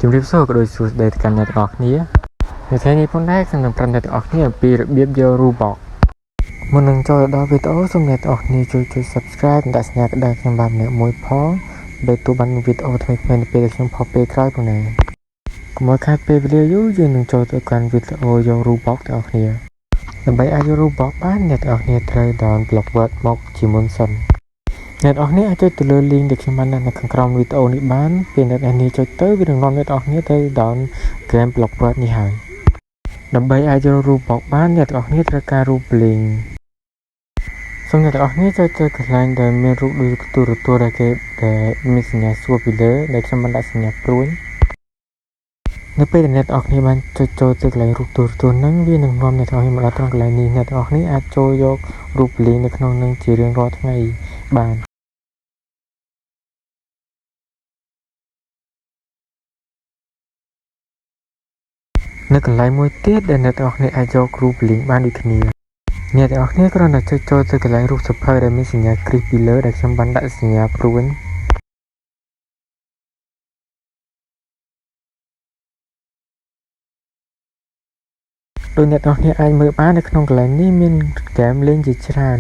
ជំរាបសួរក៏ដូចសួស្តីដល់អ្នកទាំងអស់គ្នានៅថ្ងៃនេះផងដែរខ្ញុំនឹងប្រាប់អ្នកទាំងអស់គ្នាអំពីរបៀបយក Roblox មុននឹងចូលដល់វីដេអូសូមអ្នកទាំងអស់គ្នាជួយ Subscribe និងដាក់សញ្ញាក្តៅខ្ញុំបានម្នាក់មួយផងដើម្បីទទួលបានវីដេអូថ្មីៗនៅពេលដែលខ្ញុំផុសពេលក្រោយផងដែរកុំឲ្យខាតពេលវេលាយូរយើងនឹងចូលទៅកាន់វីដេអូយក Roblox ទាំងអស់គ្នាដើម្បីអាចយក Roblox បានអ្នកទាំងអស់គ្នាត្រូវ download Word មកជាមុនសិនអ្នកនរគ្នាអាចចុចទៅលើ link ដែលខ្ញុំបានដាក់នៅខាងក្រោមវីដេអូនេះបានពេលអ្នកនរគ្នាចុចទៅវានឹងនាំអ្នកនរគ្នាទៅ down game block word នេះហើយដើម្បីអាចយករូបបោកបានអ្នកនរគ្នាត្រូវការរូប link សូមអ្នកនរគ្នាចុចទៅកន្លែងដែលមានរូបដូចទូរទស្សន៍ដែលគេមានសញ្ញាសួរពីលើដែលខ្ញុំបានដាក់សញ្ញាព្រួយនៅពេលដែលអ្នកនរគ្នាបានចុចចូលទៅកន្លែងរូបទូរទស្សន៍ហ្នឹងវានឹងនាំអ្នកនរគ្នាមកដល់ត្រង់កន្លែងនេះអ្នកនរគ្នាអាចចូលយករូប link នៅក្នុងនឹងជារៀងរាល់ថ្ងៃបាននៅកន្លែងមួយទៀតដែលអ្នកទាំងអស់គ្នាអាចយក group link បានដូចគ្នាអ្នកទាំងអស់គ្នាគ្រាន់តែចុចចូលទៅកន្លែងរូបសៀវភៅដែលមានសញ្ញាគ្រីសពីលើដែលខ្ញុំបានដាក់សញ្ញាព្រួញដោយអ្នកទាំងអស់គ្នាអាចមើលបាននៅក្នុងកន្លែងនេះមានហ្គេមលេងជាច្រើន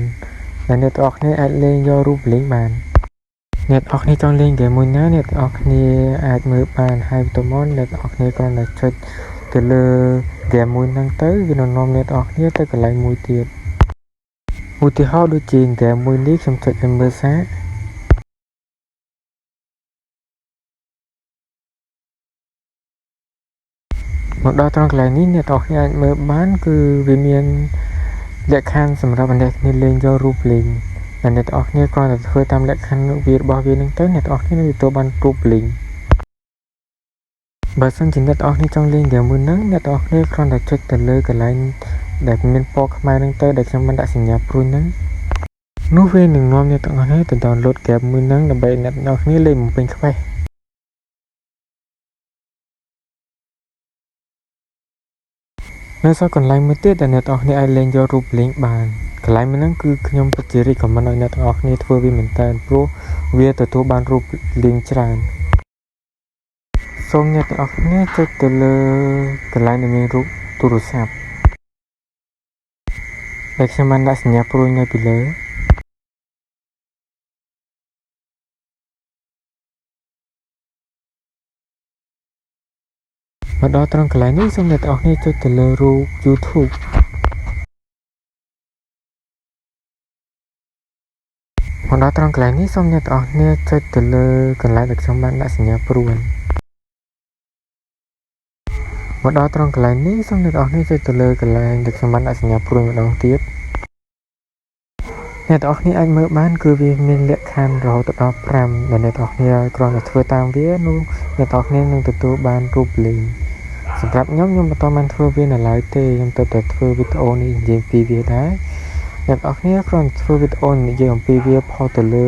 ដែលអ្នកទាំងអស់គ្នាអាចលេងយករូប link បានអ្នកទាំងអស់គ្នាចង់លេងហ្គេមមួយណាអ្នកទាំងអស់គ្នាអាចមើលបានហើយបន្ទាប់មកអ្នកទាំងអស់គ្នាគ្រាន់តែចុចទៅលើហ្គេមមួយហ្នឹងទៅវានឹងនាំអ្នកទាំងអស់គ្នាទៅកន្លែងមួយទៀតឧទាហរណ៍ដូចជាហ្គេមមួយនេះខ្ញុំចុចឲ្យមើលសារមកដល់ត្រង់កន្លែងនេះអ្នកទាំងអស់គ្នាអាចមើលបានគឺវាមានលក្ខខណ្ឌសម្រាប់អ្នកគ្នាលេងយករូប link ហើយអ្នកទាំងអស់គ្នាគ្រាន់តែធ្វើតាមលក្ខខណ្ឌវារបស់វានឹងទៅអ្នកទាំងអស់គ្នានឹងទទួលបានរូប link បើសិនជាអ្នកទាំងអស់គ្នាចង់លេងហ្គេមមួយហ្នឹងអ្នកទាំងអស់គ្នាគ្រាន់តែចុចទៅលើកន្លែងដែលមានពណ៌ខ្មៅហ្នឹងទៅដែលខ្ញុំបានដាក់សញ្ញាព្រួយហ្នឹងនោះវានឹងនាំអ្នកទាំងអស់គ្នាទៅ download ហ្គេមមួយហ្នឹងដើម្បីអ្នកទាំងអស់គ្នាលេងបំពេញខ្វេះនៅសល់កន្លែងមួយទៀតដែលអ្នកទាំងអស់គ្នាអាចលេងយករូប link បានកន្លែងមួយហ្នឹងគឺខ្ញុំពិតជា recommend ឲ្យអ្នកទាំងអស់គ្នាធ្វើវាមែនតើព្រោះវាទទួលបានរូប link ច្រើនសូមអ្នកទាំងអស់គ្នាចុចទៅលើកន្លែងដែលមានរូបទូរស័ព្ទដែលខ្ញុំបានដាក់សញ្ញាព្រួយនៅពីលើមកដល់ត្រង់កន្លែងនេះសូមអ្នកទាំងអស់គ្នាចុចទៅលើរូប YouTube មកដល់ត្រង់កន្លែងនេះសូមអ្នកទាំងអស់គ្នាចុចទៅលើកន្លែងដែលខ្ញុំបានដាក់សញ្ញាព្រួយមកដល់ត្រង់កន្លែងនេះសូមអ្នកទាំងអស់គ្នាចុចទៅលើកន្លែងដែលខ្ញុំបានដាក់សញ្ញាព្រួយម្ដងទៀតអ្នកទាំងអស់គ្នាអាចមើលបានគឺវាមានលក្ខខណ្ឌរហូតដល់5ដែលអ្នកទាំងអស់គ្នាគ្រាន់តែធ្វើតាមវានោះអ្នកទាំងអស់គ្នានឹងទទួលបានរូប link សម្រាប់ខ្ញុំមិនតបានធ្វើវានៅឡើយទេខ្ញុំទៅតែធ្វើវីដេអូនេះនិយាយពីវាដែរអ្នកទាំងអស់គ្នាគ្រាន់តែធ្វើវីដេអូនិយាយអំពីវាផុសទៅលើ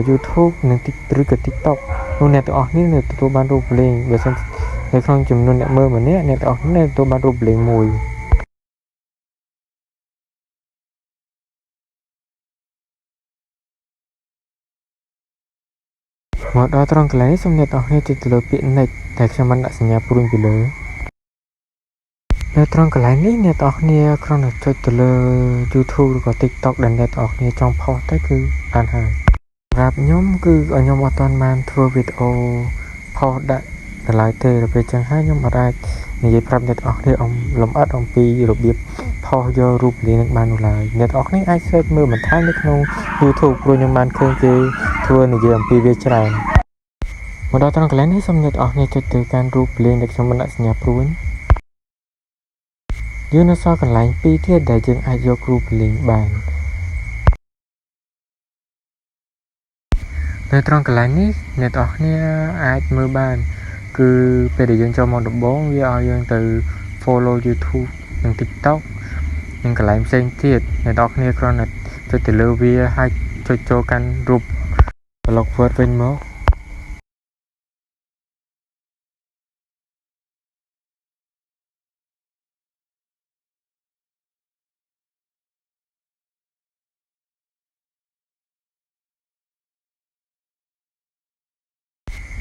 YouTube និង TikTok នោះអ្នកទាំងអស់គ្នានឹងទទួលបានរូប link បើសិននៅក្នុងចំនួនអ្នកមើលម្នាក់អ្នកទាំងអស់គ្នាទទួលបានរូប link មួយមកដល់ត្រង់កន្លែងសូមអ្នកទាំងអស់គ្នាចុចទៅលើពាក្យ next ដែលខ្ញុំបានដាក់សញ្ញាព្រួយពីលើនៅត្រង់កន្លែងនេះអ្នកទាំងអស់គ្នាគ្រាន់តែចុចទៅលើ YouTube ឬក៏ TikTok ដែលអ្នកទាំងអស់គ្នាចង់ផុសទៅគឺបានហើយសម្រាប់ខ្ញុំគឺខ្ញុំអត់ទាន់បានធ្វើវីដេអូផុសដាក់នៅឡើយទេដល់ពេលចឹងហើយខ្ញុំអាចនិយាយប្រាប់អ្នកទាំងអស់គ្នាលម្អិតអំពីរបៀបផុសយករូប link នឹងបាននោះឡើយអ្នកទាំងអស់គ្នាអាច search មើលបន្ថែមនៅក្នុង YouTube ព្រោះខ្ញុំបានឃើញគេធ្វើនិយាយអំពីវាច្រើនមកដល់ត្រង់កន្លែងនេះសូមអ្នកទាំងអស់គ្នាចុចទៅកាន់រូប link ដែលខ្ញុំបានដាក់សញ្ញាព្រួយយើងនៅសល់កន្លែង2ទៀតដែលយើងអាចយករូប link បាននៅត្រង់កន្លែងនេះអ្នកទាំងអស់គ្នាអាចមើលបានគឺពេលដែលយើងចូលមកដំបូងវាឲ្យយើងទៅ follow YouTube និង TikTok និងកន្លែងផ្សេងទៀតអ្នកទាំងអស់គ្នាគ្រាន់តែចុចទៅលើវាហើយចុចចូលកាន់រូប block word វិញមក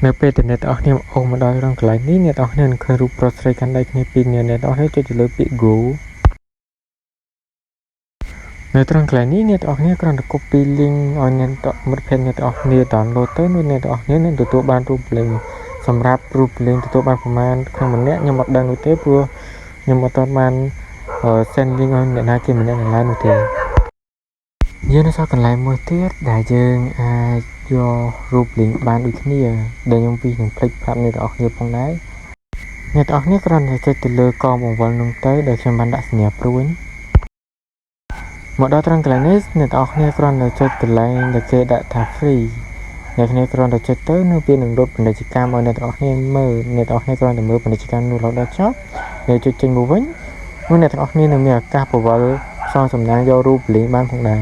នៅពេលដែលអ្នកទាំងអស់គ្នាអូសមកដល់រងកន្លែងនេះអ្នកទាំងអស់គ្នានឹងឃើញរូបប្រុសស្រីកាន់ដៃគ្នាពីរនាក់អ្នកទាំងអស់គ្នាចុចទៅលើពាក្យ go នៅត្រង់កន្លែងនេះអ្នកទាំងអស់គ្នាគ្រាន់តែ copy link ឲ្យអ្នកមិត្តភ័ក្តិអ្នកទាំងអស់គ្នា download ទៅនោះអ្នកទាំងអស់គ្នានឹងទទួលបានរូបលេងសម្រាប់រូបលេងទទួលបានប្រមាណក្នុងម្នាក់ខ្ញុំអត់ដឹងនោះទេព្រោះខ្ញុំអត់ទាន់បានsend link ឲ្យអ្នកណាគេម្នាក់ឡើយនោះទេយើងនៅសល់កន្លែងមួយទៀតដែលយើងអាចយករូបលេងបានដូចគ្នាដែលខ្ញុំពីនឹងផ្លេចប្រាប់អ្នកទាំងអស់គ្នាផងដែរអ្នកទាំងអស់គ្នាគ្រាន់តែចុចទៅលើកងបង្វិលនោះទៅដែលខ្ញុំបានដាក់សញ្ញាព្រួយមកដល់ត្រង់កន្លែងនេះអ្នកទាំងអស់គ្នាគ្រាន់តែចុចកន្លែងដែលគេដាក់ថា free អ្នកគ្នាគ្រាន់តែចុចទៅនៅពេលនឹងរត់ពាណិជ្ជកម្មឲ្យអ្នកទាំងអស់គ្នាមើលអ្នកទាំងអស់គ្នាគ្រាន់តែមើលពាណិជ្ជកម្មនោះរហូតដល់ចប់ហើយចុចចេញមកវិញនោះអ្នកទាំងអស់គ្នានឹងមានឱកាសពវល់សងសំណាងយករូបលេងបានផងដែរ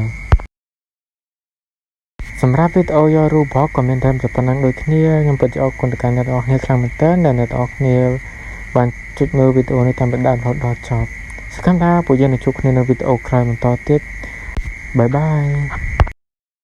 សម្រាប់វីដេអូយករូបក៏មានតែប៉ុណ្ណឹងដូចគ្នាខ្ញុំពិតជាអរគុណដល់អ្នកទាំងអស់គ្នាខ្លាំងមែនទែនដែលអ្នកទាំងអស់គ្នាបានចុចមើលវីដេអូនេះតាមបណ្ដារហូតដល់ចប់សង្ឃឹមថាពួកយើងនឹងជួបគ្នានៅវីដេអូក្រោយបន្តទៀតបាយបាយ